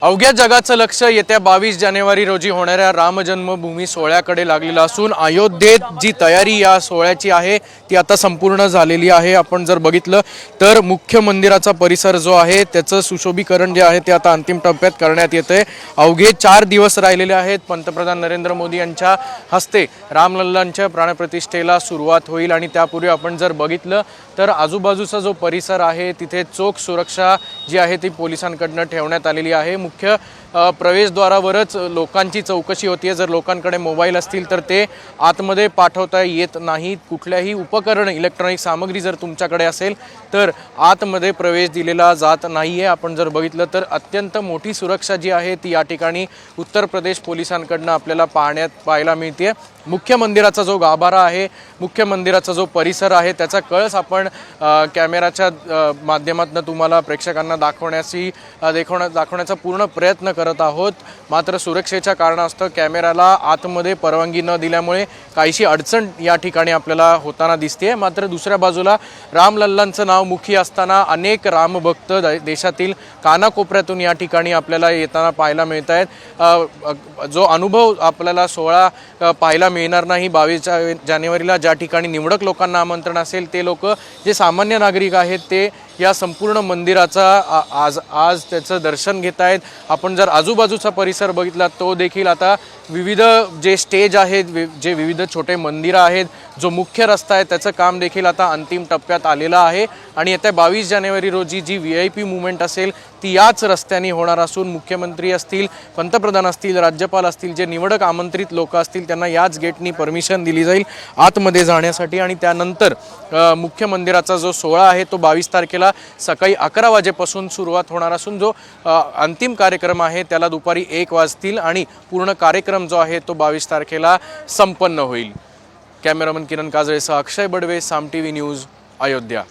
अवघ्या जगाचं लक्ष येत्या 22 जानेवारी रोजी होणाऱ्या रामजन्मभूमी सोहळ्याकडे लागलेलं असून अयोध्येत जी तयारी या सोहळ्याची आहे ती आता संपूर्ण झालेली आहे। आपण जर बघितलं तर मुख्य मंदिराचा परिसर जो आहे त्याचं सुशोभीकरण जे आहे ते आता अंतिम टप्प्यात करण्यात येतंय। अवघे 4 दिवस राहिलेले आहेत। पंतप्रधान नरेंद्र मोदी यांच्या हस्ते रामलल्लांच्या प्राणप्रतिष्ठेला सुरुवात होईल आणि त्यापूर्वी आपण जर बघितलं तर आजूबाजूचा जो परिसर आहे तिथे चोख सुरक्षा जी आहे ती पोलिसांकडून ठेवण्यात आलेली आहे। मुख्य प्रवेशद्वारावरच लोकांची चौकशी होतीये। जर लोकांकडे मोबाईल असतील तर ते आतमध्ये पाठवता येत नाहीत। कुठल्याही उपकरण इलेक्ट्रॉनिक सामग्री जर तुमच्याकडे असेल तर आतमध्ये प्रवेश दिलेला जात नाहीये। आपण जर बघितलं तर अत्यंत मोठी सुरक्षा जी आहे ती या ठिकाणी उत्तर प्रदेश पोलिसांकडून आपल्याला पाहायला मिळते। मुख्य मंदिराचा जो गाभारा आहे, मुख्य मंदिराचा जो परिसर आहे त्याचा कळस आपण कॅमेराच्या माध्यमातून तुम्हाला प्रेक्षकांना दाखवण्याचा पूर्ण प्रयत्न करत आहोत। मात्र सुरक्षेच्या कारणास्तव कॅमेराला आतमध्ये परवानगी न दिल्यामुळे काहीशी अडचण या ठिकाणी आपल्याला होताना दिसते। मात्र दुसऱ्या बाजूला रामलल्लांचं नाव मुखी असताना अनेक रामभक्त देशातील कानाकोपऱ्यातून या ठिकाणी आपल्याला येताना पाहायला मिळत आहेत। जो अनुभव आपल्याला सोहळा पाहायला मिळणार नाही 22 जानेवारीला, ज्या ठिकाणी निवडक लोकांना आमंत्रण असेल ते लोक जे सामान्य नागरिक आहेत ते या संपूर्ण मंदिराचा आज त्याचं दर्शन घेत आहेत। आपण जर आजूबाजूचा परिसर बघितला तो देखील आता विविध जे स्टेज आहेत, जे विविध छोटे मंदिरं आहेत, जो मुख्य रस्ता आहे त्याचं काम देखील आता अंतिम टप्प्यात आलेलं आहे आणि येत्या 22 जानेवारी रोजी जी VIP मूव्हमेंट असेल ती याच रस्त्याने होणार असून मुख्यमंत्री असतील, पंतप्रधान असतील, राज्यपाल असतील, जे निवडक आमंत्रित लोक असतील त्यांना याच गेटनी परमिशन दिली जाईल आतमध्ये जाण्यासाठी आणि त्यानंतर मुख्य मंदिराचा जो सोहळा आहे तो 22 तारखेला सकाळी 11 वाजेपासून सुरुवात होणार असून जो अंतिम कार्यक्रम आहे त्याला दुपारी 1 वाजतील आणि पूर्ण कार्यक्रम जो आहे तो 22 तारखेला संपन्न होईल। कॅमेरामन किरण काजळेसह अक्षय बडवे, साम TV न्यूज, अयोध्या।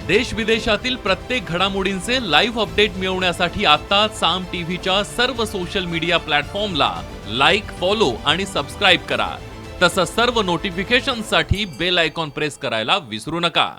देश विदेशातील प्रत्येक घडामोडींचे लाईव्ह अपडेट मिळवण्यासाठी आता साम टीव्हीच्या सर्व सोशल मीडिया प्लॅटफॉर्मला लाईक, फॉलो आणि सबस्क्राईब करा। तसंच सर्व नोटिफिकेशनसाठी बेल आयकॉन प्रेस करायला विसरू नका।